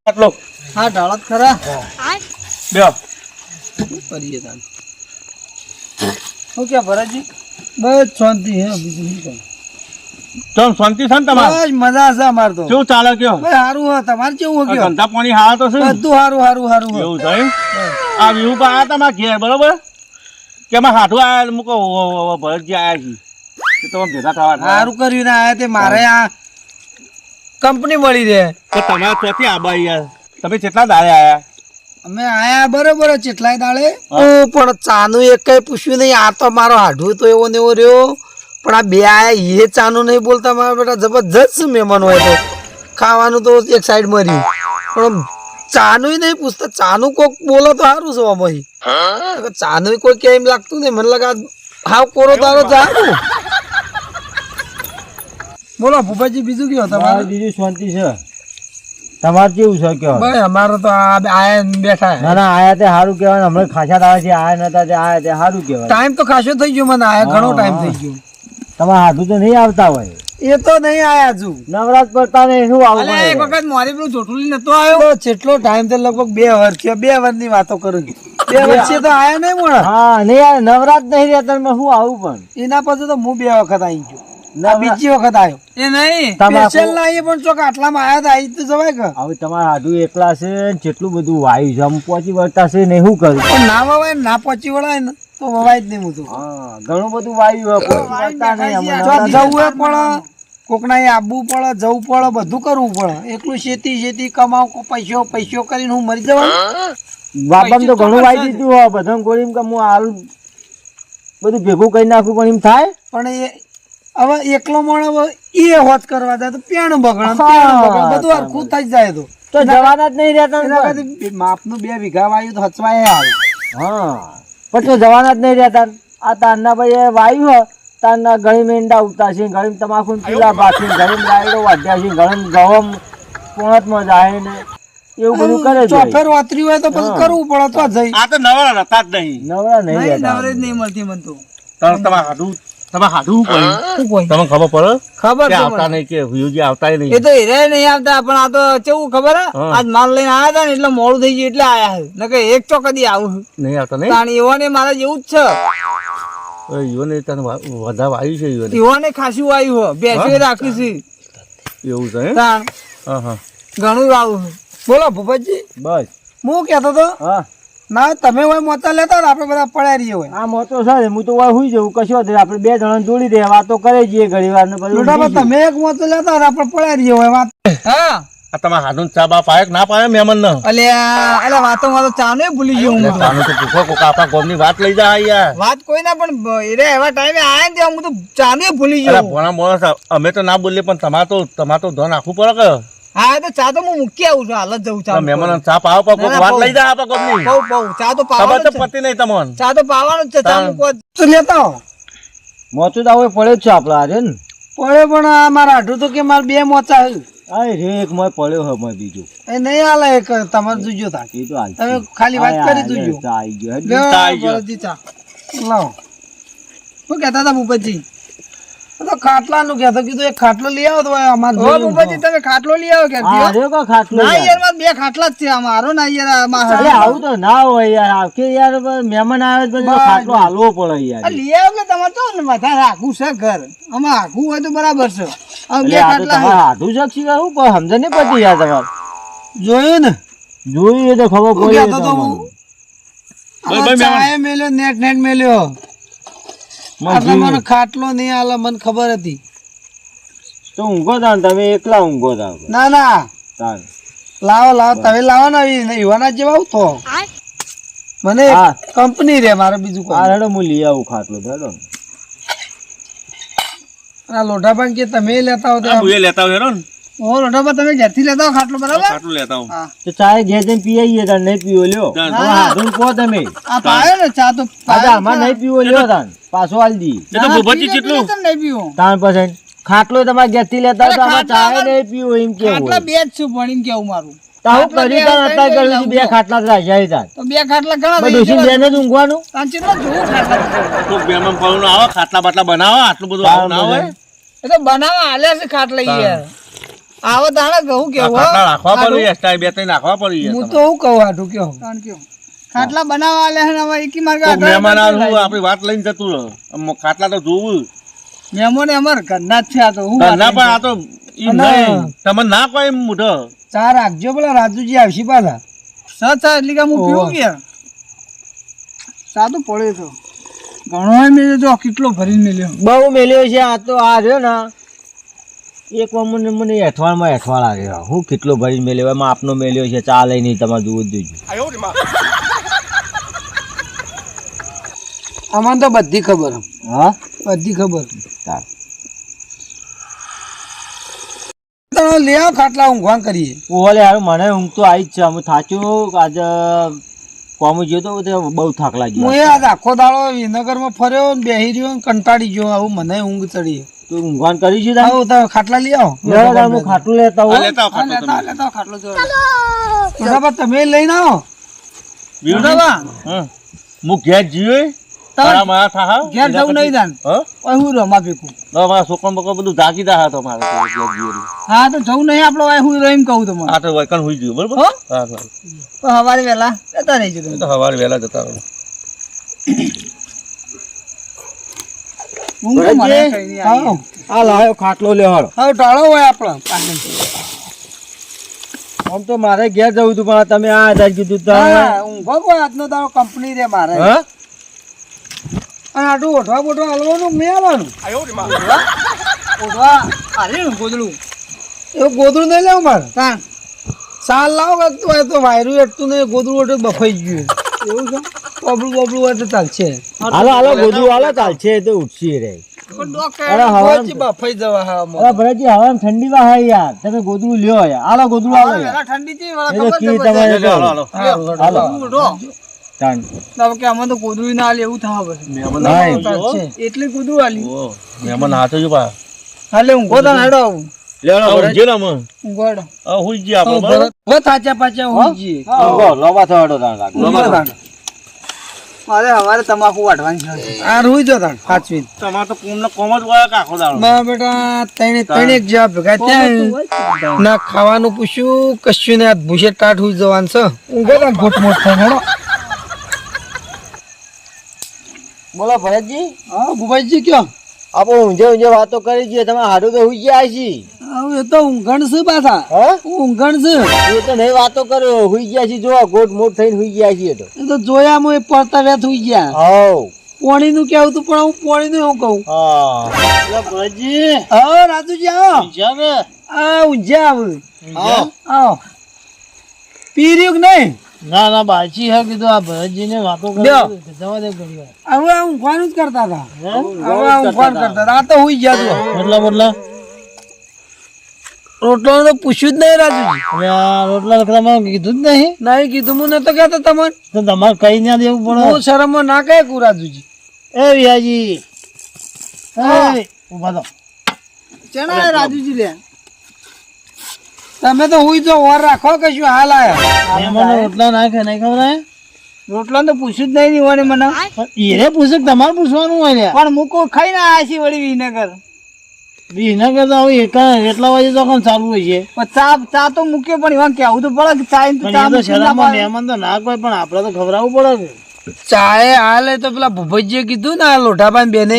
આટલો હા ઢાળત ખરા બે કરીએ તાન શું કે ભરતજી બસ શાંતિ હે બીજું શું કહું તમ શાંતિ છે ને તમારે બસ મજા છે અમાર તો કેવું ચાલે કયો બસ સારું હે તમારે કેવું હે કયો ધંધા પાણી હારા તો છે ને? બધું સારું સારું સારું હે એવું છે આ વ્યૂ પર આયા તમારા ઘેર બરોબર કે એમાં હાથું આયા મૂકો ભરતજી આયા છે તો તમે ભેગા થવા સારું કર્યું ને આયા તે મારે આ કંપની મળી રહે તો તમે ક્યાંથી આબા યાર તમે કેટલા દાડે આયા અમે આયા બરોબર ચેટલાય દાડે પણ ચાનું એક કઈ પૂછ્યું નહીં આ તો મારો હાડું તો એવો ને એવો રહ્યો પણ આ બે આયા એ ચાનું નહીં બોલતા મારા બેટા જબરજસ્ત મહેમાન હોય તો ખાવાનું તો એક સાઈડ મર્યું પણ ચાનું નહીં પૂછતા ચાનું કોક બોલો તો સારું છે આમાં ચાનું કોઈ કેમ લાગતું નહીં મને લાગે હાવ કોરો તારો ચાનું બોલો ભૂપાજી બીજું કયો તમારે બીજું શાંતિ છે તમારે કેવું છે કયો ભાઈ અમારે તો આ આયા બેઠા ના ના આયા તે સારું કહેવાય હમણાં ખાસા આવે છે આયા નતા તે આયા તે સારું કહેવાય ટાઈમ તો ખાસો થઈ ગયો મને આયા ઘણો ટાઈમ થઈ ગયો તમારે હાથું તો નહીં આવતા હોય એ તો નહીં આયા હજુ નવરાત પડતા ને શું આવું અલે એક વખત મારી પેલું ચોટલી નતો આવ્યો જેટલો ટાઈમ તો લગભગ 2 વર્ષ થયો 2 વર્ષની વાતો કરું 2 વર્ષે તો આયા નહીં મોણા હા નહીં યાર નવરાત નહીં રહેતા શું આવું પણ એના પછી તો હું 2 વખત આવી ગયો બીજી વખત આવ્યો એ નહીં સ્પેશિયલ ના આવીએ પણ ચોક આટલામાં આયા તો આવી તો જવાય કે હવે તમારા હાથું એકલા છે ને જેટલું બધું વાયુ છે આમ પહોંચી વળતા છે ને શું કરું પણ ના વવાય ને ના પહોંચી વળાય ને તો વવાય જ નહીં હું તો હા ઘણું બધું વાયુ વળતા નહીં જવું પડે કોકના એ આવવું પડે જવું પડે બધું કરવું પડે એકલું ખેતી કમાવ પૈસો કરીને હું મરી જવાનું બાપાને તો ઘણું વાઈ દીધું હોય બધા ગોળીમ કે હું હાલ બધું ભેગું કરી નાખું પણ એમ થાય પણ એ હવે એકલો માણસ એ હોત કરવા જાય તો પેણ બગડે બધું હરખું થઈ જાય તો જવાના જ નહીં રહેતા માપનું 2 વીઘા વાયુ તો હચવાય આવે હા પણ તો જવાના જ નહીં રહેતા આ તારના ભાઈ વાયુ હ તારના ઘણી મેંડા ઉગતા છે ઘણી તમાકુ પીલા પાછી ઘણી લાઈડો વાઢ્યા છે ઘણી ગવમ પોણતમાં જાય ને એવું બધું કરે છે ચોફેર વાતરી હોય તો પછી કરવું પડે તો જઈ આ તો નવરા હતા જ નહીં નવરા નહીં રહેતા નવરેજ નહીં મળતી મન તો તમારે હાડું તમને ખબર પડે ખબર કે આવતા નહીં કે વ્યુજી આવતા નહીં એ તો હીરે નહીં આવતા પણ આ તો કેવું ખબર હે આજ માલ લઈને આયા હતા ને એટલે મોડું થઈ ગયું એટલે આયા છે નકે એક તો કદી આવું નહીં આવતા નહીં તાણ એવો ને મારે જેવું જ છે યુવાને તને વધારે આવ્યું છે યુવાને એવો ને ખાસું આવ્યું હો બેસી રાખ્યું છે એવું છે તાણ હા હા ઘણું આવું બોલો ભૂપતજી બસ હું કહેતો તો હા ના તમે હોય મોતા લેતા ને આપણે બધા પડ્યા રહીએ હોય આ મોટો છે હું તો હુઈ જવું કશો આપણે 2 જણા જોડી દે વાતો કરે જઈએ ઘણી વાર ને લોટામાં તમે એક મોતો લેતા ને આપણે પડ્યા રહીએ હોય વાત હા આ તમારા હાડું ચા બા પાય કે ના પાય મહેમાન ને અલે વાતો માં ચા ને ભૂલી ગયો હું ચાનું તો પૂછો કોક આપણા ગામની વાત લઈ જા યાર વાત કોઈ ના પણ એરે એવા ટાઈમે આયા ને હું તો ચા ને ભૂલી અલા ગયો ભોણા મોણા અમે તો ના બોલીએ પણ તમારે તો ધ્યાન રાખવું પડે કે હા તો ચા તો હું મૂકી આવું છું હાલ જ જવું ચા મહેમાન ચા પાવ પર કોક વાત લઈ જા આપણા ગામની બહુ ચા તો ખબર પાવાનું તો જ છે પતી નહીં તમને ચા તો પાવાનું જ છે ચા મૂકવા તો લેતા આવો મોચું તો હવે પડે જ છે આપડે આજે ને પડે પણ આ મારા આઢું તો કે મારે 2 મોચા હે અરે રે એક મોય પડ્યો હે મોય બીજું એ નહીં હાલે એક તમારે જોજો તા એ તો હાલ તમે ખાલી વાત કરી જોજો આવી ગયો લ્યો, ભરતજી ચા લાવો શું કહેતા હતા ભૂપતજી તો ખાટલા નું કહેતો કીધું એક ખાટલો લઈ આવો તો અમાર ભૂપતજી તમે ખાટલો લઈ આવો કે આ રે કો ખાટલો ના યાર માર 2 ખાટલા જ છે આ મારો ના યાર અરે આવું તો ના હોય યાર આવકે યાર મહેમાન આવે તો ખાટલો હાલવો પડે યાર લઈ આવો કે તમારે તો ને માથા રાખવું છે ઘર આમાં આખું હોય તો બરાબર છે આ 2 ખાટલા હાથું શક્ષી હું પણ સમજે નહીં પડતી યાર તમારે જોયું ને જોઈએ તો ખબર પડે કહેતો તો હું ચાય મેલ્યો નેટ મેલ્યો આટલા મને ખાટલો નહીં આલે મને ખબર હતી તો ઊંઘો તાન તમે એકલા ઊંઘો તાન ના ના તાન લાવો તમે લાવો ને યુવાના જેવા તો મને કંપની રે મારે બીજું કોઈ આ રેડો હું લઈ આવું ખાટલો રેડો આ લોઢાભાઈ કે તમે લેતા હો તો એ લેતા હોય ને ઓ લોઢાભાઈ તમે ઘેરથી લેતા હો ખાટલો બરાબર ખાટલું લેતા હું તો ચાય ઘેર જઈને પીઆઈએ તાન નહીં પીવો લ્યો હાથું કહો તમે આ પાયો ને ચા તો આમાં નહીં પીવો લ્યો તાન પાછો હાલ દી એ તો ભૂપતજી કેટલું નહીં પીવો તાન પછી ખાટલો તમારે ઘેરથી લેતા તો આમાં ચાય નહીં પીવો એમ કેવું ખાટલા 2 જ છું ભણીને કેવું મારું તાવું કરી તાન અત્યારે કર્યું 2 ખાટલા જ રાખ્યા તાન તો 2 ખાટલા ઘણા પણ ડોશી બેને જ ઊંઘવાનું તાન ચેટલા જોવું ખાટલા કોક બેમન પાવનો આવો ખાટલા બાટલા બનાવો આટલું બધું આવું ના હોય એ તો બનાવવા હાલે છે ખાટલા યાર આવો તાણે કહું કેવું ખાટલા રાખવા પડી એક્સ્ટ્રા બે ત્રણ નાખવા પડી હું તો હું કહું હાટું કેવું ખાટલા બનાવવા આલે હે ને હવે એકી માર્ગે મહેમાન આવ્યું આપણી વાત લઈને જતું રહે ખાટલા તો જોવું મહેમાન અમાર ઘરના જ છે આ તો હું ના પણ આ તો ઈ નહીં તમે ના કોઈ મોઢો ચા રાખજો પેલા રાજુજી આવશે પાછા સચા એટલે કે હું પીવું કે સાદું પડે તો ઘણો મેં જો કેટલો ભરીને મેલ્યો બહુ મેલ્યો છે આ તો આ રહ્યો ને એક વાર મને અઠવાડિયામાં અઠવાડ આવ્યો હું કેટલો ભરીને મેલ્યો એમાં આપનો મેલ્યો છે ચાલે નહીં તમારે જોવું જ જોજો અમને તો બધી ખબર હા બધી ખબર તાર તમે લે આવો ખાટલા ઊંઘવાન કરીએ ઓલે હારું મને ઊંઘ તો આવી જ છે હું થાચ્યું આજે કોમ ગયો તો તે બહુ થાક હું લાગ્યો એ આજ આખો દાડો વિનગરમાં ફર્યો ને બેહી રહ્યો ને કંટાળી ગયો આવું મને ઊંઘ ચડી તું ઊંઘવાન કરી છે આવો તમે ખાટલા લઈ આવો હું ખાટલું લેતા આ હું લેતા આવો ખાટલો તમે. ખાટલો જો બરાબર તમે લઈને આવો બીજું? હં. હું ઘેર જીવે તારા મારા થા ઘેર જવું નહીં દાન ઓય હું રમા ભેગું મારા છોકરા બકો બધું જાગીદા હતો મારે તો ઘેર જીવે એટલે. હા તો જવું નહીં આપડે ઓય હું રહીને કહું તમને આ તો વૈકણ હોઈ ગયું બરોબર હો? હા હા તો સવારે વહેલા જતા રહેજો એ તમે તો સવારે વહેલા જતા રહો. હું તો મને કઈ નહીં આવી. આ લાયો ખાટલો લે હારો હવે ટાળો હોય આપણા આમ તો મારે ઘેર જવું હતું પણ તમે આ આધાર કીધું તમે હા, ઊંઘો કોઈ આજનો દાડો કંપની રે મારે હા અને આટલું ઓઠવા બોઠવા હલવાનું મેં આવવાનું ઓઢવા અરે ગોદડું એવું ગોદડું નહીં લેવું મારે તાન સાલ લાવો કાંઈક તો એ તો વાયરું એટલું નહીં ગોદડું ઓટું બફાઈ ગયું એવું છે બબલું બબલું હોય તો ચાલશે હાલો હાલો ગોદડું હાલો ચાલશે એ તો ઉઠશી રે અરે હવા પછી બફાઈ જવા હા અરે ભરતજી હવા ઠંડી માં હાય યાર તમે ગોદડું લ્યો યાર હાલો ગોદડું હાલો યાર વહેલા ઠંડી થી એ તો કી વળા તમારે હાલો, હાલો. હાલો ઉઠો તાન કે આમાં તો ગોદડું ના આલે એવું થવા પછી મહેમાન નહીં. આવજો. એટલે ગોદડું આલી ઓહો, મહેમાન હાથે જ પા હાલે ઊંઘો તો હેડો આવું લેવાનો ઊંઘે ને અમે. ઊંઘો હેડો હવે હુઈ ગયા આપણે બરોબર? બહુ થાચા પાચા હોય જઈએ લોબા થવાડો તાણ કાકા. મારે હવારે તમાકુ વાટવાની છે આ રૂઈ જો તાણ સાચવી તમારે તો કોમનો કોમ જ હોય કે આખો દાડો? બા બેટા ત્રણેક જવાબ ભેગા ત્યાં ના ખાવાનું પૂછ્યું કશું ને આ ભૂસે ટાટ હુઈ જવાનું છે ઊંઘે તો ઘોટ મોટ થાય હેડો બોલો ભરતજી હા ભુભાઈજી કયો આપણે ઊંઝે ઊંઝે વાતો કરી છીએ તમે હાડું તો હુઈ ગયા છી હવે એ તો ઊંઘણ છે પાછા હા ઊંઘણ છે એ તો નહીં વાતો કર્યો હુઈ ગયા છી જો ગોટ મોટ થઈને હુઈ ગયા છીએ તો એ તો જોયા હું એ પડતા વેત હુઈ ગયા હાઉ પોણી નું કેવું તું પણ હું પોણી નું એવું કહું હા ભરતજી, હા રાજુજી આવો ઊંઘ્યા ને? આ ઊંઝ્યા આવે હા આવો પી રહ્યું કે નહીં ના ના બાચી હે કીધું આ ભરતજી ને વાતો લ્યો. જવા દે ઘડી વાર. હવે આ ઊંઘવાનું જ કરતા હતા હવે આ ઊંઘવાનું કરતા હતા આ તો હુઈ ગયા તું રોટલા રોટલો તો પૂછ્યું જ નહીં રાજુજી રોટલા તમે કીધું જ નહીં નહીં કીધું હું નતો કહેતો તમને તો તમારે કઈ ના દેવું પડે હું શરમમાં ના કહે કુ રાજુજી એ વિહાજી ઉભા તો ચણા રાજુજી લે તમે તો હુઈ જો ઓર રાખો કશું હાલ આયા મહેમાનો રોટલા નાખે નહીં ખબર રોટલા તો પૂછ્યું જ નહીં હોય મને એને પૂછે તમારે પૂછવાનું હોય પણ મૂકો ખાઈ ના આવ્યા છીએ વળી વિનગર વિનગર તો હવે એટલા વાગે તો કોણ ચાલુ હોય છે ચા તો મૂકે પણ એમાં કેવું તો પડે કે ચા મહેમાન તો ના કોઈ પણ આપડે તો ખવડાવવું પડે ચાય હાલ એ તો પેલા ભૂપતજીએ કીધું ને આ લોઢાબાન બેને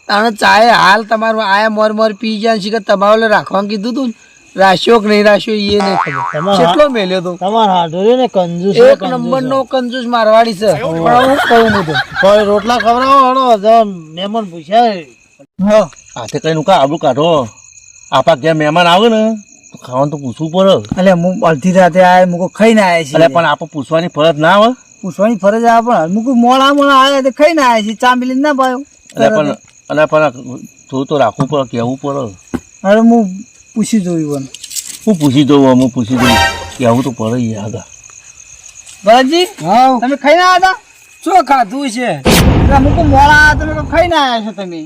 તાણે ચાય હાલ તમારું આયા મોર મોર પી જાય છે કે તમારે રાખવાનું કીધું તું રાખ્યો કે નહીં રાખ્યો એ નહીં ખબર કેટલો મેલ્યો તો તમારે હાથોરી ને કંજૂસ એક નંબર નો કંજૂસ મારવાડી છે પણ હું કહું હું તો કોઈ રોટલા ખવડાવો હળો મહેમાન પૂછ્યા હાથે કઈ નું આબરું કાઢો આપણા ઘેર મહેમાન આવે ને તો ખાવાનું તો પૂછવું પડે. એટલે હું અડધી રાતે આયા મુકો ખાઈને આયા એટલે છીએ પણ આપણે પૂછવાની ફરજ ના આવે. પૂછવાની ફરજ આવે પણ મુકો મોડા આયા તો ખાઈને આયા છીએ ચા મિલી ના પાયો એટલે પણ થોડું તો રાખવું પડે, કહેવું પડે. હવે હું પૂછી જોયું હું પૂછી દઉં કહેવું તો પડે યાદ. ભરતજી હા તમે ખાઈને આયા શું ખાધું છે હતા મુકો મોડા તમે તો ખાઈને આયા છો તમે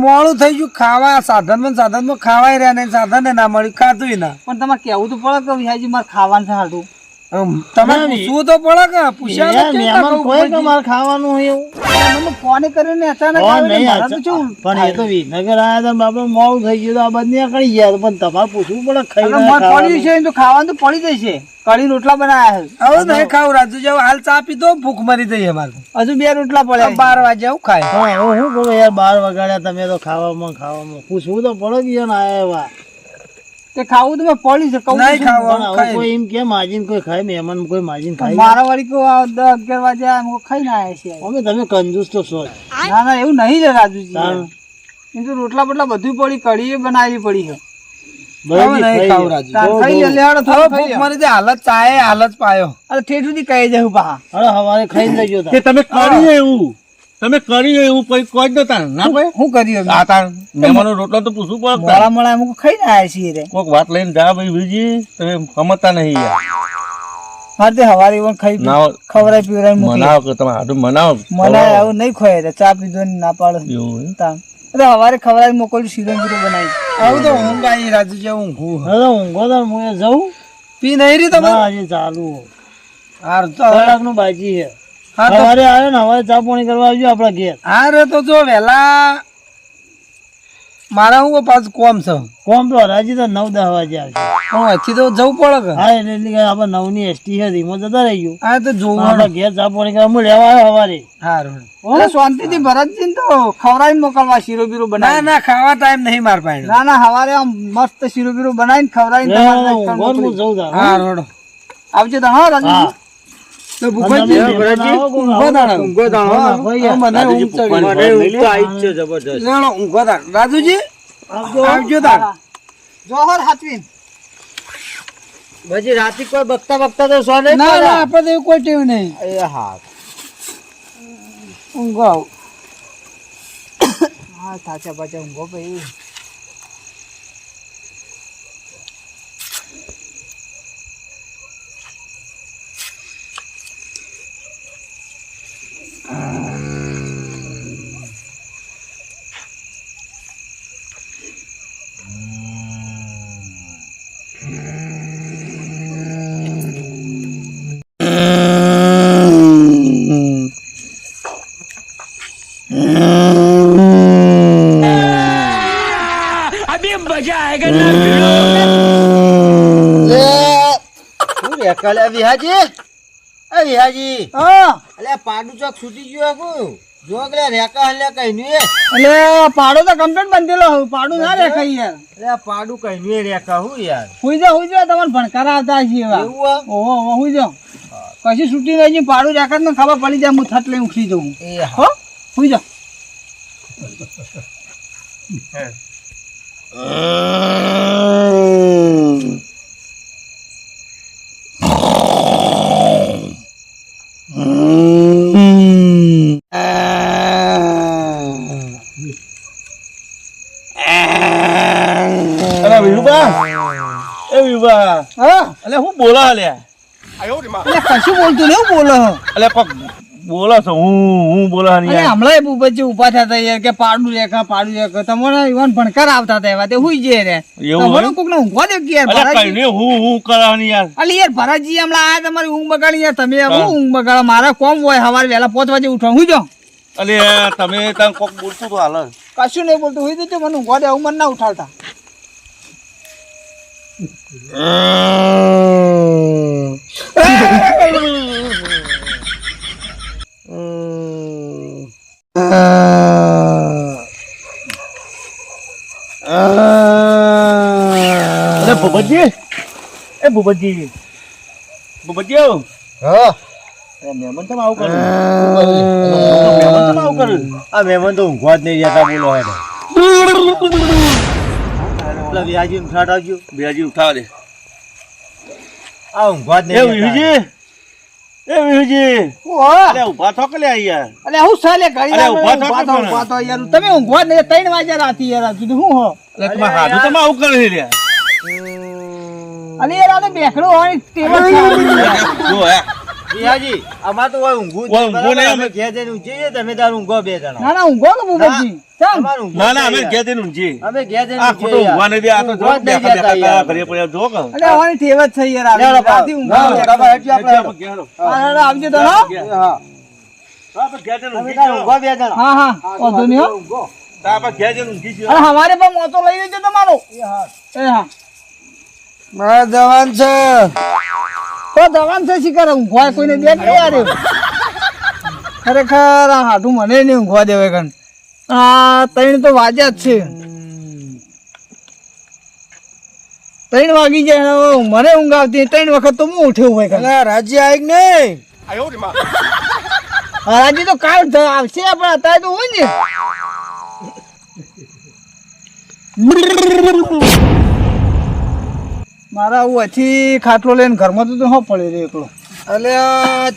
મોડું થઈ ગયું ખાવા સાધનમાં ખાવાય રહ્યા નહીં સાધન ના મળ્યું ખાધું ના પણ તમારે કેવું તો પડે કે વિહાજી મારે ખાવાનું છે હાટું તમે પૂછવું તો પડે કે પૂછ્યા યાર, મહેમાન કોઈ કે મારે ખાવાનું હોય એવું મને ફોન કરીને અચાનક ફોન આવે નહીં એટલે મારા તો આચા- ચેવું પણ એ તો વિસનગર આયા હતા બાપા મોડું થઈ ગયું તો આ બંને નીકળી ગયા પણ તમારે પૂછવું પડે ખાઈ અગર મન પડ્યું છે તો ખાવાનું તો પડી જશે કઢી રોટલા બનાયા છે હવે નહીં ખાવ રાજુ જેવું હાલ ચા પીધો ભૂખ મરી જઈ અમારે હજુ 2 રોટલા પડ્યા 12 વાગે આવું ખાય હવે શું કહું યાર 12 વાગ્યા તમે તો ખાવામાં પૂછવું તો પડે કે યાર આયા એવા તે ખાવું તો મેં પડી છે કહું નહીં પણ હવે કોઈ એમ કે માજીને કોઈ ખાય મહેમાન કોઈ માજીને ખાય મારા વાળી કો 10-11 વાગે આમ ખાઈને આયા છે અમે તમે કંજૂસ તો છો જ. ના ના એવું નહીં છે રાજુજી તાણ. એમ તો રોટલા બટલા બધું પડી કઢી બનાવી પડી છે બરાબર, ખાઈ લો. ખાઈ લે લેવાડો થોડો ભૂખ મરી જાય હાલત ચાય હાલત પાયો અરે ઠેઠ સુધી કહી જાવ પા અરે હવારે ખાઈને લેજો તાર. કે તમે કરી એવું તમે કરી એવું પછી કોઈ જ નતા ના ભાઈ શું કર્યું આ તાર મહેમાનો રોટલો તો પૂછવું પડે મોડા મોડા અમુક ખાઈને આયા છીએ રે કોઈક વાત લઈને જા ભાઈ બીજી તમે સમજતા નહીં યાર મારે તે હવારે એવું ખાઈ ના ખવરાય પીવરાય મૂકી મનાવો કે તમે હાડું મનાવો મને આવું નહીં ખવાય રે ચા પીધો ને ના પાડો એવું તાન અરે હવારે ખવરાય મોકલ્યું શીરો ગીરો બનાવી આવું તો ઊંઘ આવી રાજુ જે ઊંઘું હવે ઊંઘો તાર હું એ જઉં પી નહીં રહી તમે ના, હજી ચાલુ હાર તો કલાકનું બાજી છે હા તો સવારે આવ્યો ને હવે ચા પાણી કરવા આવજો આપડા ઘેર હા રે તો જો વહેલા મારા હું પાછું કોમ છે કોમ તો હરાજી તો 9-10 વાગે આવશે હું અહીંથી તો જવું પડે કે હા એટલે કે આપણે 9 ની એસટી હતી એમાં જતા રહી ગયું હા તો જોવું આપડા ઘેર ચા પાણી કરવા હું લેવા આવ્યો હવારે હારું એટલે શાંતિથી ભરતજી ને તો ખવડાવીને મોકલવા શીરો બીરો બનાવી ના ના ખાવા ટાઈમ નહીં માર પાડે ના ના હવારે આમ મસ્ત શીરો બીરો બનાવીને ખવડાવીને ઊંઘો ને હું જઉં તાર. હા રોડો આવજો તો હા રાજુ હા. તો ભૂપતજી અને તમે ઊંઘો દાણા ઊંઘો દાણા મને ઊંઘ ચડી મને ઊંઘ તો આવી જ છે જબરજસ્ત લેણો ઊંઘો દાણા રાજુજી આવજો તાર જોહર હાથવીન પછી રાતે કોઈ બકતા બકતા તો સો નહીં ના ના આપણે તો એવું કોઈ ટેવ નહીં એ હા ઊંઘો આવ હા સાચા પાછા ઊંઘો ભાઈ શું રે કાલે વિહાજી એ વિહાજી હા અલે પાડું ચોક છૂટી ગયું આખું જો કે રેકા હલ્યા કઈ નું એટલે પાડો તો કમ્પ્લીટ બંધેલો હવે પાડું ના રે કઈ યાર અલે પાડું કઈ નું રેકા હું યાર હુઈ જા તમને ભણકાર આવતા છીએ એવા એવું ઓહો ઓહો હુઈ જાઓ કશું છૂટી નહીં જી પાડું રેકત ને ખબર પડી જાય હું થટ લઈ ઉખડી જઉં એ હો હુઈ જાઓ અરે વિરુબા એ વિરુબા હા અલે હું બોલા અલ્યા એટલે કશું બોલતું નહીં હું બોલો અલે કોક બોલો છો હું બોલા અને યાર હમણાં બુબજી ઉભા થતા યાર કે પાડું રેખા તમારે ઈવન ભણકાર આવતા હતા એવા તે હુઈ જે રે એવું તમારે હોય? કોક ને ઊંઘવા દે કે યાર અલે ભરાજી. કઈ નહીં હું કરવાની યાર અલી યાર ભરાજી હમણાં આયા તમારી ઊંઘ બગાડી યાર તમે હું ઊંઘ બગાડો મારા કોમ હોય સવારે વહેલા 5 વાગે ઉઠવા હુઈ જાઓ અલે તમે તને કોક બોલતું તો હાલ કશું નહીં બોલતું હુઈ દેજો મને ઊંઘવા દે આવું મને ના ઉઠાડતા અરે ભૂપતજી એ ભૂપતજી ભૂપતજી આવો હા અરે મહેમાન તમે આવું કર્યું મહેમાન તમે આવું કર્યું આ મહેમાન તો ઊંઘવા જ નહીં જતા બોલો હે પેલા વિહાજી ઉઠાડ આવજો બેજી ઉઠાવ દે આ ઊંઘવા જ એ નહીં વિહુજી એ વિહુજી ઓહો અરે ઉભા થો કે લે આ યાર અલે હું સાલે ઘડી અરે ઊભા થો ઊભા કે થો, પણ. ઊભા થો યાર તમે ઊંઘવા જ નહીં 3 વાગ્યા રાતી યાર હજુ તો હું હો અલે તમે હાથું તમે આવું કરે લે અલે યાર આ તો બેકડો હોય ટેબલ જો હે વિહાજી અમાર તો હોય ઊંઘું ઓય ઊંઘું નહીં, અમે ઘેર જઈને ઊંઘીએ તમે તાર ઊંઘો બે જણા ના ના ઊંઘો કે ભૂપતજી ચાલ અમાર ઊંઘું ના ના અમે નહીં ઘેર જઈને ઊંઘીએ. અમે ઘેર જઈને આ ખોટું ઊંઘવા નહીં દે, આ તો જો ઊંઘવા જ નહીં બેઠા દેતા બેઠા યાર. ઘરે પડ્યા જો કે. અરે આવવાની ટેવ જ છે યાર લેવડો આવી રાતે ઊંઘવા ના, આવે. બાબા, હેઠી આપણે હેઠો. ઘેર હેડો. અરે આવજો તો હો. હા આપણે ઘેર જઈને તમે ઊંઘી તાર જઈએ. ઊંઘો બે જણા હા હા વાંધો નહીં હો. તો આપણે ઘેર જઈને ઊંઘી જઈએ. અરે હમારે પણ મોતો લઈ લેજો તમારો એ હા મારા જવાન છે તો દવાન છે શિકાર ઊંઘવા કોઈને દે નહીં યાર એવું. ખરેખર આ હાડું મને નહીં ઊંઘવા દેવે કણ આ 3 તો વાગ્યા જ છે 3 વાગી જાય ને હવે મને ઊંઘ આવતી 3 વખત તો હું ઉઠ્યો હોય કણ અલા રાજી આવી કે નહીં હરાજી તો કાલ આવશે પણ અત્યારે તો હોય ને મારા હું હજી ખાટલો લઈને ઘરમાં તો હો પડે રે એકલો અલે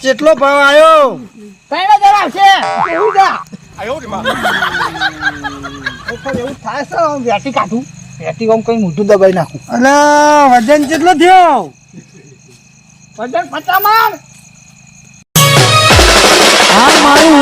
કેટલો ભાવ આવ્યો 3000 આવશે એવું જા એવું થાય છે આમ વેટી કાઢું વેટી આમ કઈ મોઢું દબાઈ નાખું અલે વજન કેટલો થયો વજન 50 માર હા મારું